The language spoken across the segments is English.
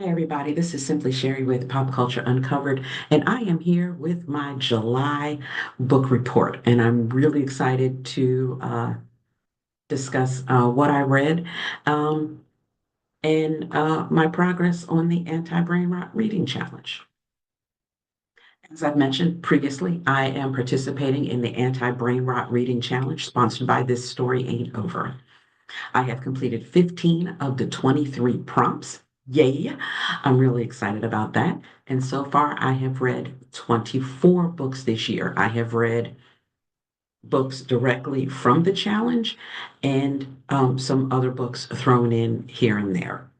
Hey everybody, this is simply Sherri with Pop Culture Uncovered, and I am here with my July book report. And I'm really excited to discuss what I read um, and my progress on the Anti-Brain Rot Reading Challenge. As I've mentioned previously, I am participating in the Anti-Brain Rot Reading Challenge sponsored by This Story Ain't Over. I have completed 15 of the 23 prompts. Yay! I'm really excited about that. And so far, I have read 24 books this year. I have read books directly from the challenge and some other books thrown in here and there.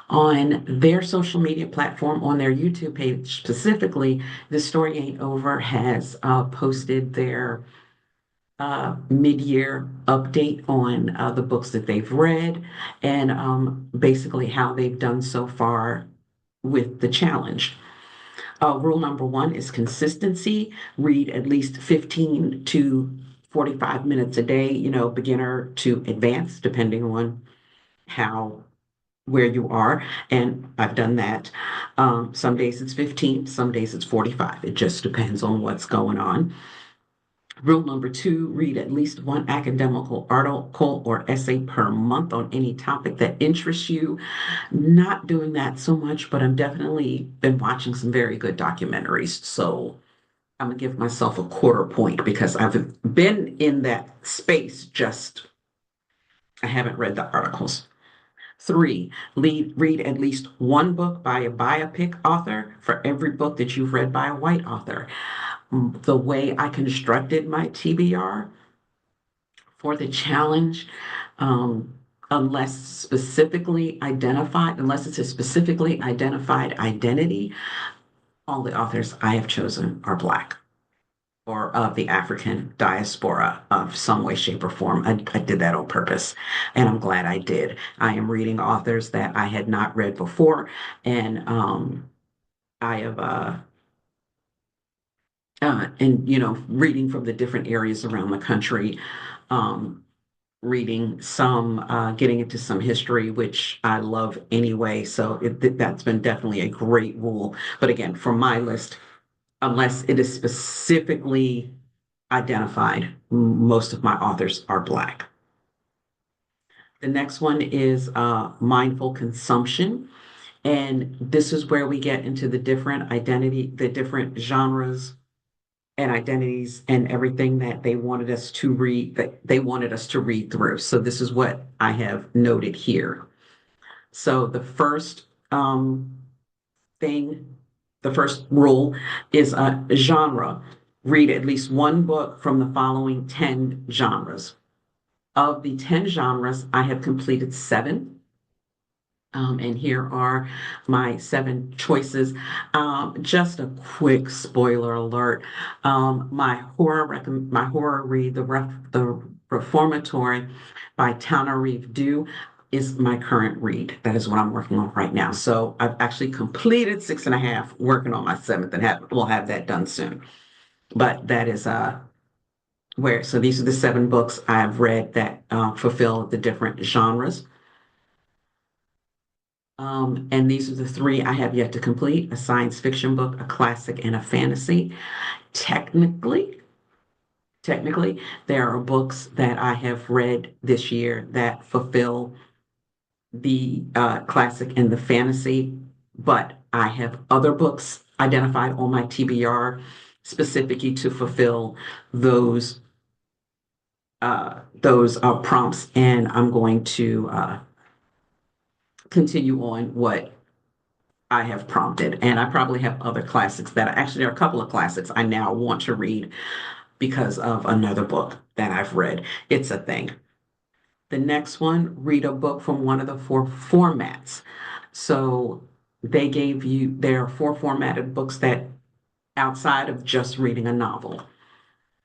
On their social media platform, on their YouTube page specifically, The Story Ain't Over has posted their mid-year update on the books that they've read and basically how they've done so far with the challenge. Rule number one is consistency. Read at least 15 to 45 minutes a day, beginner to advanced, depending on how where you are. And I've done that. Some days it's 15, some days it's 45. It just depends on what's going on. Rule number two, read at least one academical article or essay per month on any topic that interests you. Not doing that so much, but I've definitely been watching some very good documentaries. So I'm gonna give myself a quarter point because I've been in that space, just I haven't read the articles. Three, read at least one book by a biopic author for every book that you've read by a white author. The way I constructed my TBR for the challenge, um, unless it's a specifically identified identity, all the authors I have chosen are Black or of the African diaspora of some way, shape, or form. I did that on purpose, and I'm glad I did. I am reading authors that I had not read before, and I have and reading from the different areas around the country, um, reading some, getting into some history, which I love anyway. So that's been definitely a great rule. But again, from my list, unless it is specifically identified, most of my authors are Black. The next one is mindful consumption. And this is where we get into the different genres and identities and everything that they wanted us to read through. So this is what I have noted here. So thing, the first rule is a genre. Read at least one book from the following 10 genres. Of the 10 genres, I have completed seven. And here are my seven choices. Just a quick spoiler alert. My horror read, the Reformatory by Tana Reeve Dew is my current read. That is what I'm working on right now. So I've actually completed six and a half, working on my seventh, and we'll have that done soon. But that is so these are the seven books I've read that fulfill the different genres. And these are the three I have yet to complete: a science fiction book, a classic, and a fantasy. Technically, technically, there are books that I have read this year that fulfill the classic and the fantasy, but I have other books identified on my TBR specifically to fulfill those prompts, and I'm going to continue on what I have prompted. And I probably have other classics that actually are a couple of classics I now want to read because of another book that I've read. It's a thing. The next one, read a book from one of the four formats. So there are four formatted books that outside of just reading a novel.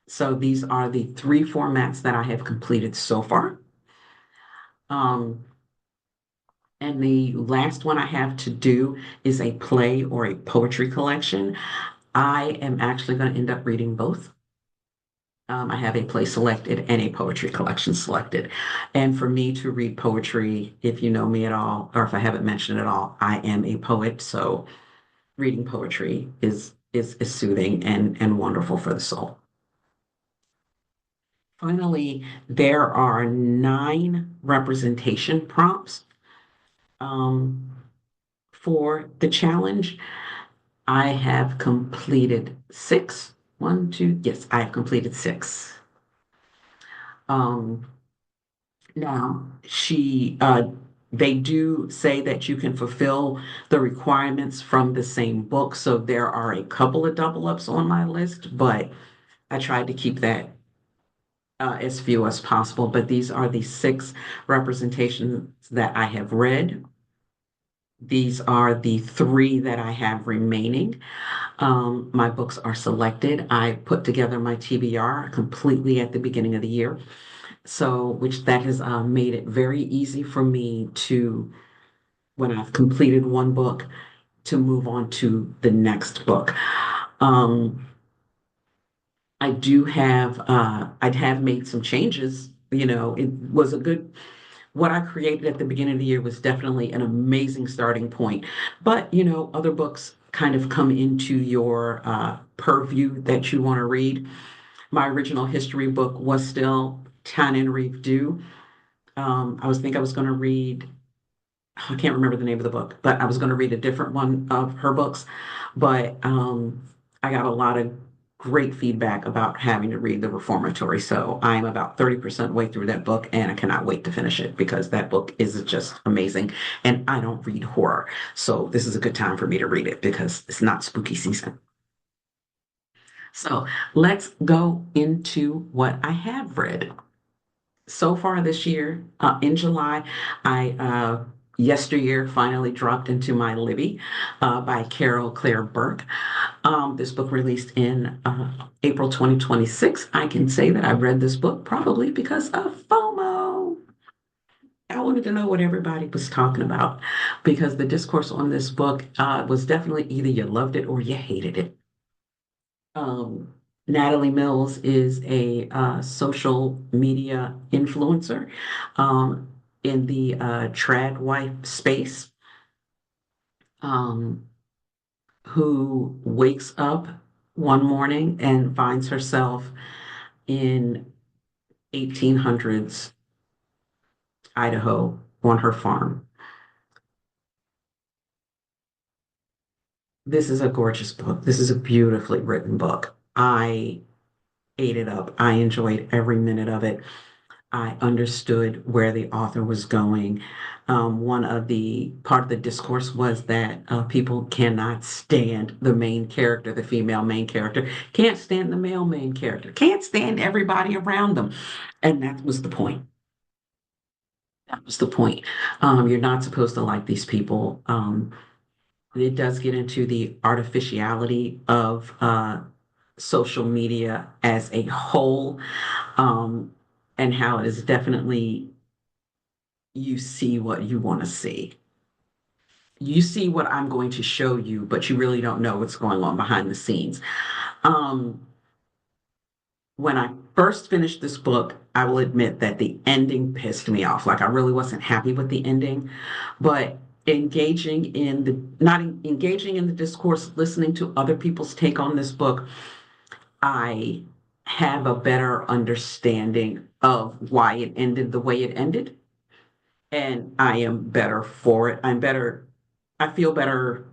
So these are the three formats that I have completed so far. Um, And the last one I have to do is a play or a poetry collection. I am actually going to end up reading both. I have a play selected and a poetry collection selected. And for me to read poetry, if you know me at all, or if I haven't mentioned at all, I am a poet. So reading poetry is soothing and wonderful for the soul. Finally, there are 9 representation prompts um, for the challenge. I have completed 6. One, two, yes, I have completed 6. Um, Now, they do say that you can fulfill the requirements from the same book. So there are a couple of double ups on my list, but I tried to keep that as few as possible. But these are the 6 representations that I have read. These are the 3 that I have remaining. My books are selected. I put together my TBR completely at the beginning of the year. So, which that has made it very easy for me to, when I've completed one book, to move on to the next book. Um, I have made some changes. It was a good, what I created at the beginning of the year was definitely an amazing starting point. But, other books kind of come into your purview that you want to read. My original history book was still Tannen Reeve Dew. I was going to read, I can't remember the name of the book, but I was going to read a different one of her books. But I got a lot of great feedback about having to read The Reformatory. So I'm about 30% way through that book and I cannot wait to finish it because that book is just amazing. And I don't read horror. So this is a good time for me to read it because it's not spooky season. So let's go into what I have read. So far this year, in July, I Yesteryear finally dropped into my Libby by Carol Claire Burke. This book released in April 2026. I can say that I read this book probably because of FOMO. I wanted to know what everybody was talking about because the discourse on this book was definitely either you loved it or you hated it. Um, Natalie Mills is a social media influencer in the trad wife space um, who wakes up one morning and finds herself in 1800s Idaho on her farm. This is a gorgeous book. This is a beautifully written book. I ate it up. I enjoyed every minute of it. I understood where the author was going. One of the part of the discourse was that people cannot stand the main character, the female main character, can't stand the male main character, can't stand everybody around them. And that was the point. That was the point. You're not supposed to like these people. It does get into the artificiality of social media as a whole, um, and how it is definitely you see what you want to see. You see what I'm going to show you, but you really don't know what's going on behind the scenes. Um, when I first finished this book, I will admit that the ending pissed me off. Like I really wasn't happy with the ending, but not engaging in the discourse, listening to other people's take on this book, I have a better understanding of why it ended the way it ended. And I am better for it. I feel better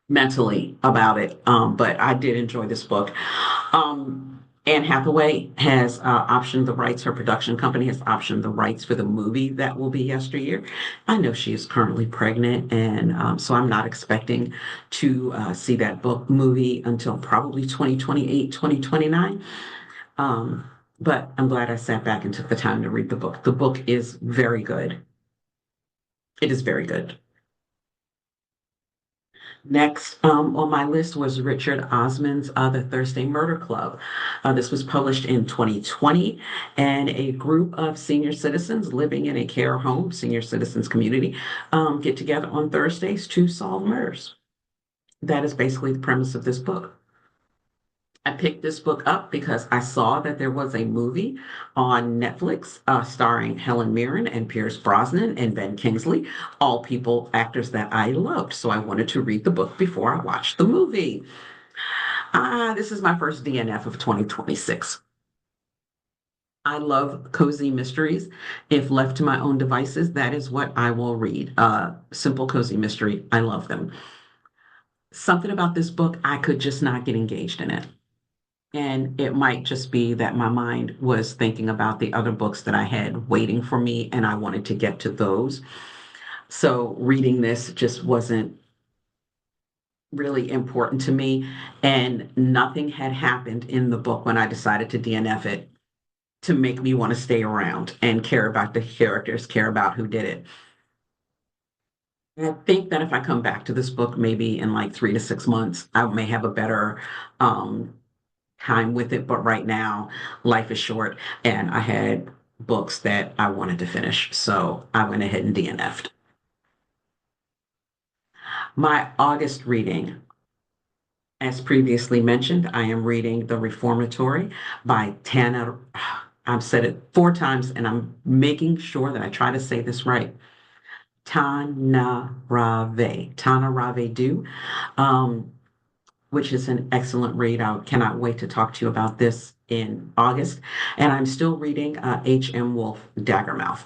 mentally about it. But I did enjoy this book. Anne Hathaway has optioned the rights, her production company has optioned the rights for the movie that will be Yesteryear. I know she is currently pregnant, and so I'm not expecting to see that book movie until probably 2028, 2029. Um, but I'm glad I sat back and took the time to read the book. The book is very good. It is very good. Next on my list was Richard Osman's The Thursday Murder Club. This was published in 2020, and a group of senior citizens living in a care home, senior citizens community, get together on Thursdays to solve murders. That is basically the premise of this book. I picked this book up because I saw that there was a movie on Netflix starring Helen Mirren and Pierce Brosnan and Ben Kingsley, all people, actors that I loved. So I wanted to read the book before I watched the movie. This is my first DNF of 2026. I love cozy mysteries. If left to my own devices, that is what I will read. Simple cozy mystery. I love them. Something about this book, I could just not get engaged in it. And it might just be that my mind was thinking about the other books that I had waiting for me, and I wanted to get to those. So reading this just wasn't really important to me. And nothing had happened in the book when I decided to DNF it to make me want to stay around and care about the characters, care about who did it. I think that if I come back to this book, maybe in like 3 to 6 months, I may have a better um, time with it. But right now, life is short, and I had books that I wanted to finish. So I went ahead and DNF'd. My August reading, as previously mentioned, I am reading The Reformatory by Tana. I've said it 4 times, and I'm making sure that I try to say this right. Tana Rave Du, um, which is an excellent read. I cannot wait to talk to you about this in August. And I'm still reading H.M. Wolf Daggermouth,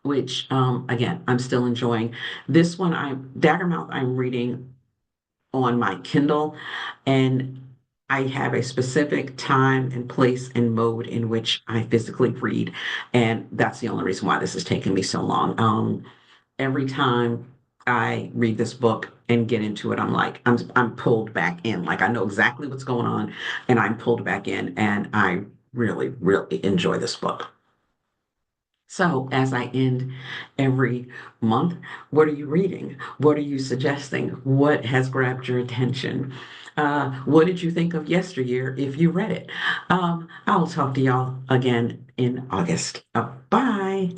which again, I'm still enjoying. This one, Daggermouth, I'm reading on my Kindle, and I have a specific time and place and mode in which I physically read, and that's the only reason why this has taken me so long. Every time I read this book and get into it, I'm pulled back in. Like I know exactly what's going on, and I'm pulled back in, and I really, really enjoy this book. So, as I end every month, what are you reading? What are you suggesting? What has grabbed your attention? What did you think of Yesteryear if you read it? I'll talk to y'all again in August. Bye.